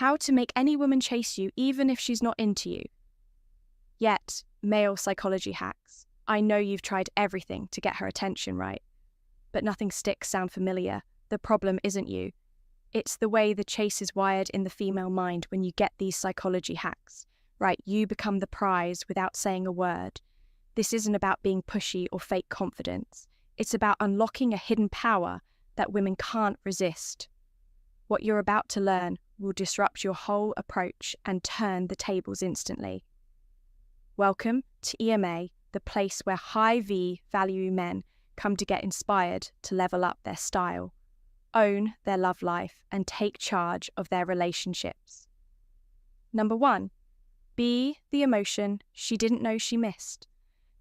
How to make any woman chase you even if she's not into you. Yet, male psychology hacks. I know you've tried everything to get her attention, right? But nothing sticks sound familiar. The problem isn't you. It's the way the chase is wired in the female mind when you get these psychology hacks. Right, you become the prize without saying a word. This isn't about being pushy or fake confidence. It's about unlocking a hidden power that women can't resist. What you're about to learn will disrupt your whole approach and turn the tables instantly. Welcome to EMA, the place where high V value men come to get inspired to level up their style, own their love life, and take charge of their relationships. Number 1, be the emotion she didn't know she missed.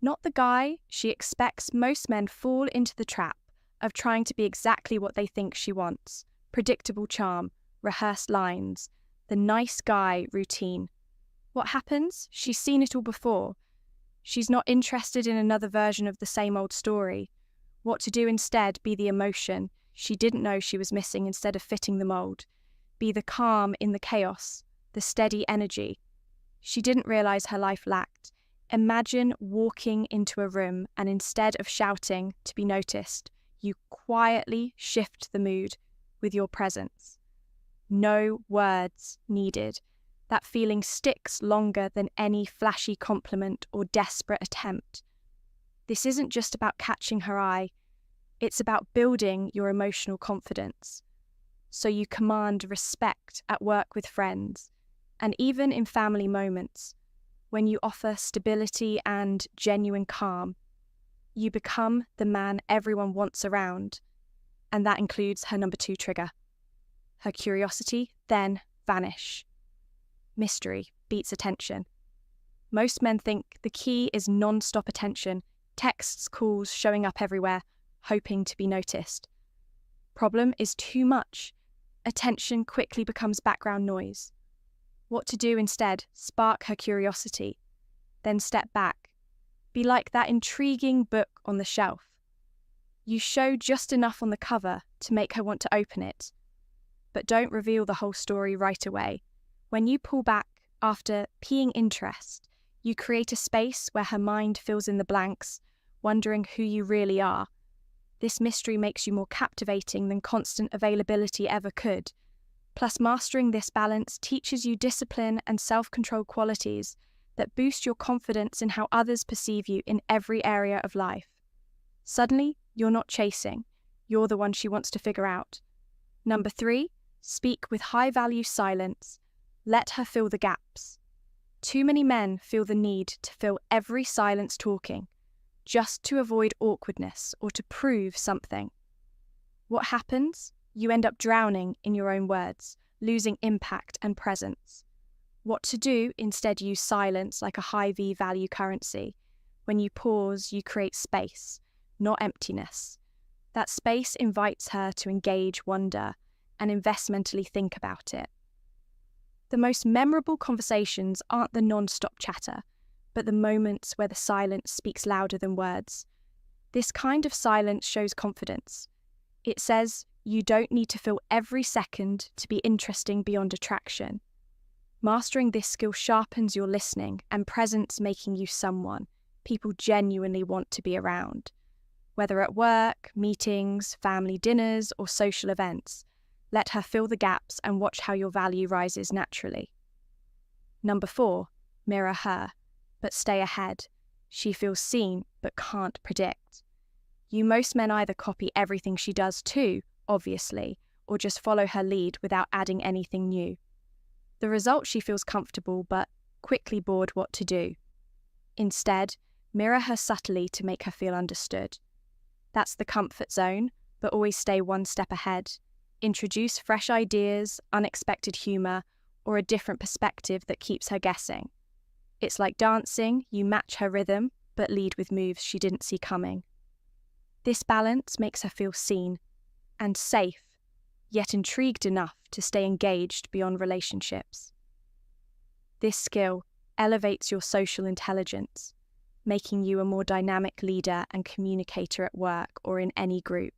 Not the guy she expects. Most men fall into the trap of trying to be exactly what they think she wants. Predictable charm, rehearsed lines, the nice guy routine. What happens? She's seen it all before. She's not interested in another version of the same old story. What to do instead? Be the emotion she didn't know she was missing instead of fitting the mold. Be the calm in the chaos, the steady energy she didn't realize her life lacked. Imagine walking into a room and instead of shouting to be noticed, you quietly shift the mood with your presence. No words needed. That feeling sticks longer than any flashy compliment or desperate attempt. This isn't just about catching her eye. It's about building your emotional confidence. So you command respect at work with friends, and even in family moments, when you offer stability and genuine calm, you become the man everyone wants around, and that includes her number 2 trigger. Her curiosity, then vanish. Mystery beats attention. Most men think the key is non-stop attention, texts, calls, showing up everywhere, hoping to be noticed. Problem is too much. Attention quickly becomes background noise. What to do instead? Spark her curiosity, then step back. Be like that intriguing book on the shelf. You show just enough on the cover to make her want to open it, but don't reveal the whole story right away. When you pull back after peeing interest, you create a space where her mind fills in the blanks, wondering who you really are. This mystery makes you more captivating than constant availability ever could. Plus, mastering this balance teaches you discipline and self-control qualities that boost your confidence in how others perceive you in every area of life. Suddenly, you're not chasing. You're the one she wants to figure out. Number 3, speak with high-value silence. Let her fill the gaps. Too many men feel the need to fill every silence talking, just to avoid awkwardness or to prove something. What happens? You end up drowning in your own words, losing impact and presence. What to do? Instead, use silence like a high V value currency. When you pause, you create space, not emptiness. That space invites her to engage, wonder, and investmentally think about it. The most memorable conversations aren't the non-stop chatter, but the moments where the silence speaks louder than words. This kind of silence shows confidence. It says, you don't need to fill every second to be interesting beyond attraction. Mastering this skill sharpens your listening and presence, making you someone people genuinely want to be around. Whether at work, meetings, family dinners, or social events, let her fill the gaps and watch how your value rises naturally. Number 4, mirror her, but stay ahead. She feels seen, but can't predict. Most men either copy everything she does too, obviously, or just follow her lead without adding anything new. The result, she feels comfortable, but quickly bored what to do. Instead, mirror her subtly to make her feel understood. That's the comfort zone, but always stay one step ahead. Introduce fresh ideas, unexpected humour, or a different perspective that keeps her guessing. It's like dancing, you match her rhythm, but lead with moves she didn't see coming. This balance makes her feel seen and safe, yet intrigued enough to stay engaged beyond relationships. This skill elevates your social intelligence, making you a more dynamic leader and communicator at work or in any group.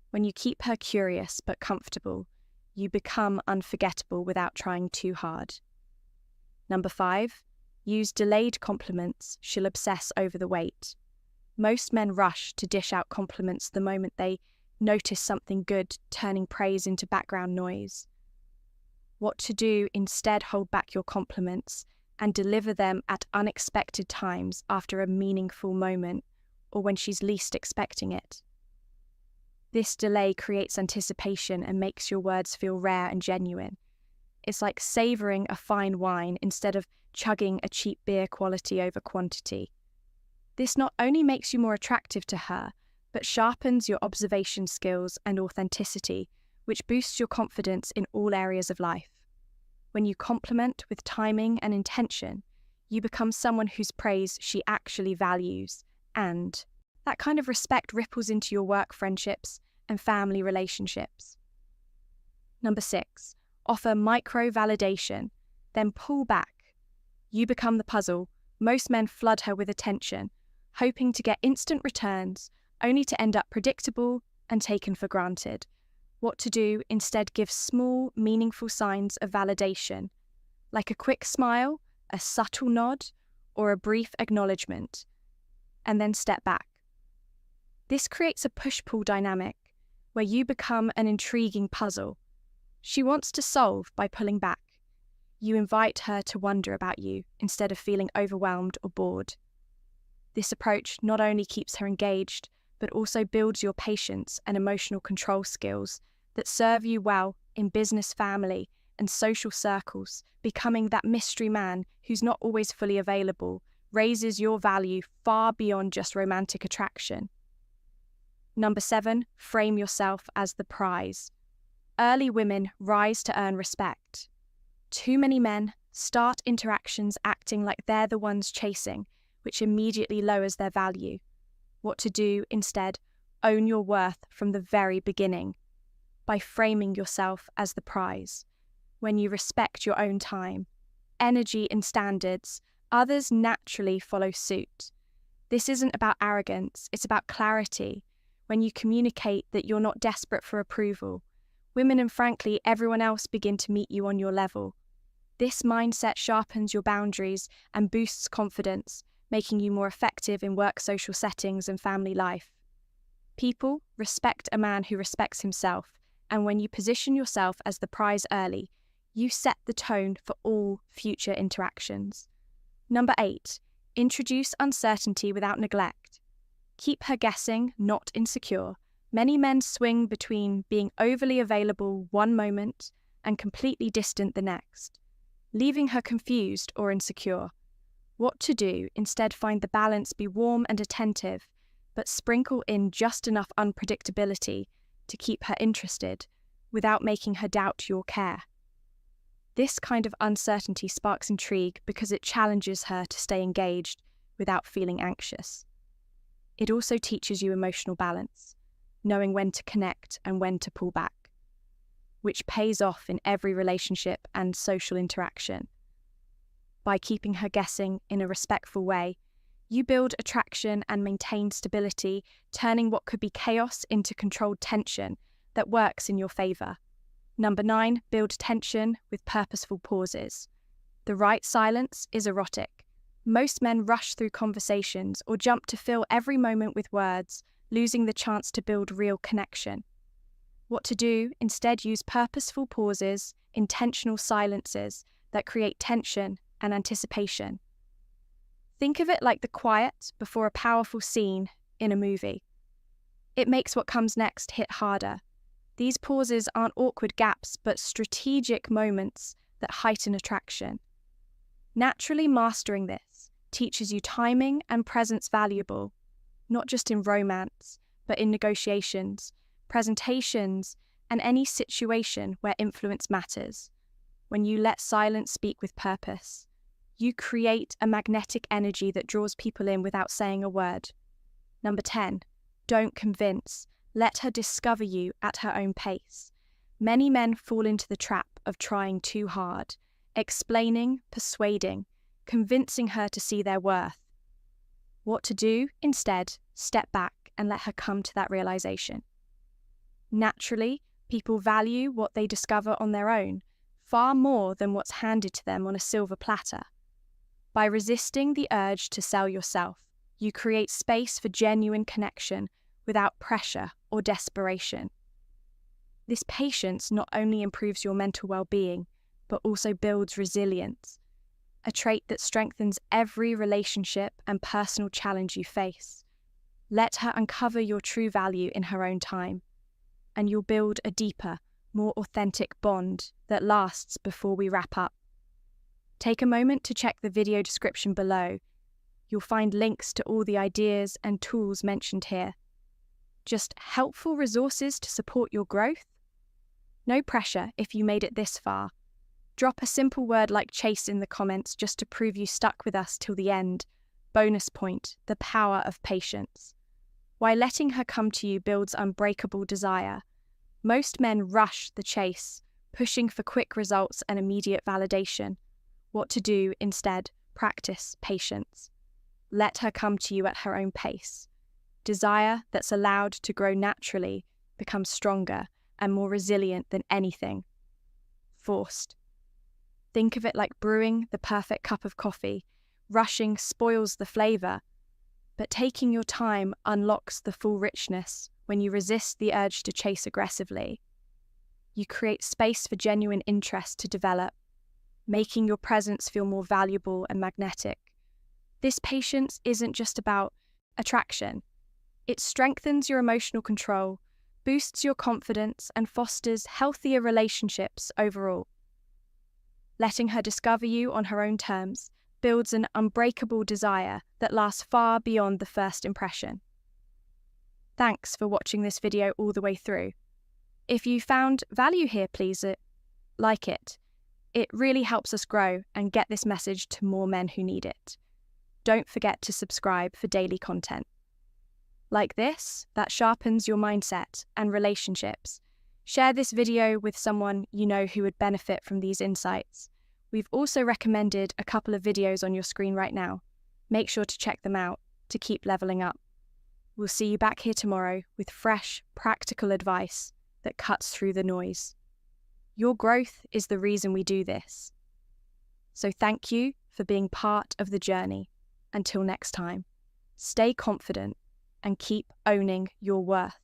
When you keep her curious but comfortable, you become unforgettable without trying too hard. Number 5, use delayed compliments. She'll obsess over the wait. Most men rush to dish out compliments the moment they notice something good, turning praise into background noise. What to do: instead, hold back your compliments and deliver them at unexpected times after a meaningful moment or when she's least expecting it. This delay creates anticipation and makes your words feel rare and genuine. It's like savouring a fine wine instead of chugging a cheap beer, quality over quantity. This not only makes you more attractive to her, but sharpens your observation skills and authenticity, which boosts your confidence in all areas of life. When you compliment with timing and intention, you become someone whose praise she actually values, and that kind of respect ripples into your work friendships and family relationships. Number 6, offer micro-validation, then pull back. You become the puzzle. Most men flood her with attention, hoping to get instant returns, only to end up predictable and taken for granted. What to do: instead, give small, meaningful signs of validation, like a quick smile, a subtle nod, or a brief acknowledgement, and then step back. This creates a push-pull dynamic, where you become an intriguing puzzle. She wants to solve by pulling back. You invite her to wonder about you instead of feeling overwhelmed or bored. This approach not only keeps her engaged, but also builds your patience and emotional control skills that serve you well in business, family, and social circles. Becoming that mystery man who's not always fully available raises your value far beyond just romantic attraction. Number 7, frame yourself as the prize. Early women rise to earn respect. Too many men start interactions acting like they're the ones chasing, which immediately lowers their value. What to do: instead, own your worth from the very beginning by framing yourself as the prize. When you respect your own time, energy, and standards, others naturally follow suit. This isn't about arrogance, it's about clarity. When you communicate that you're not desperate for approval, women and frankly everyone else begin to meet you on your level. This mindset sharpens your boundaries and boosts confidence, making you more effective in work, social settings, and family life. People respect a man who respects himself, and when you position yourself as the prize early, you set the tone for all future interactions. Number 8, introduce uncertainty without neglect. Keep her guessing, not insecure. Many men swing between being overly available one moment and completely distant the next, leaving her confused or insecure. What to do: instead, find the balance, be warm and attentive, but sprinkle in just enough unpredictability to keep her interested without making her doubt your care. This kind of uncertainty sparks intrigue because it challenges her to stay engaged without feeling anxious. It also teaches you emotional balance, knowing when to connect and when to pull back, which pays off in every relationship and social interaction. By keeping her guessing in a respectful way, you build attraction and maintain stability, turning what could be chaos into controlled tension that works in your favour. Number 9, build tension with purposeful pauses. The right silence is erotic. Most men rush through conversations or jump to fill every moment with words, losing the chance to build real connection. What to do: instead, use purposeful pauses, intentional silences that create tension and anticipation. Think of it like the quiet before a powerful scene in a movie. It makes what comes next hit harder. These pauses aren't awkward gaps, but strategic moments that heighten attraction. Naturally mastering this teaches you timing and presence valuable, not just in romance, but in negotiations, presentations, and any situation where influence matters. When you let silence speak with purpose, you create a magnetic energy that draws people in without saying a word. Number 10, don't convince. Let her discover you at her own pace. Many men fall into the trap of trying too hard, explaining, persuading, convincing her to see their worth. What to do? Instead, step back and let her come to that realization. Naturally, People value what they discover on their own, far more than what's handed to them on a silver platter. By resisting the urge to sell yourself, you create space for genuine connection without pressure or desperation. This patience not only improves your mental well-being, but also builds resilience, a trait that strengthens every relationship and personal challenge you face. Let her uncover your true value in her own time, and you'll build a deeper, more authentic bond that lasts before we wrap up. Take a moment to check the video description below. You'll find links to all the ideas and tools mentioned here. Just helpful resources to support your growth? No pressure if you made it this far. Drop a simple word like chase in the comments just to prove you stuck with us till the end. Bonus point, the power of patience. Why letting her come to you builds unbreakable desire. Most men rush the chase, pushing for quick results and immediate validation. What to do instead? Practice patience. Let her come to you at her own pace. Desire that's allowed to grow naturally becomes stronger and more resilient than anything forced. Think of it like brewing the perfect cup of coffee. Rushing spoils the flavor, but taking your time unlocks the full richness when you resist the urge to chase aggressively. You create space for genuine interest to develop, making your presence feel more valuable and magnetic. This patience isn't just about attraction. It strengthens your emotional control, boosts your confidence, and fosters healthier relationships overall. Letting her discover you on her own terms builds an unbreakable desire that lasts far beyond the first impression. Thanks for watching this video all the way through. If you found value here, please like it. It really helps us grow and get this message to more men who need it. Don't forget to subscribe for daily content like this that sharpens your mindset and relationships. Share this video with someone you know who would benefit from these insights. We've also recommended a couple of videos on your screen right now. Make sure to check them out to keep leveling up. We'll see you back here tomorrow with fresh, practical advice that cuts through the noise. Your growth is the reason we do this. So thank you for being part of the journey. Until next time, stay confident and keep owning your worth.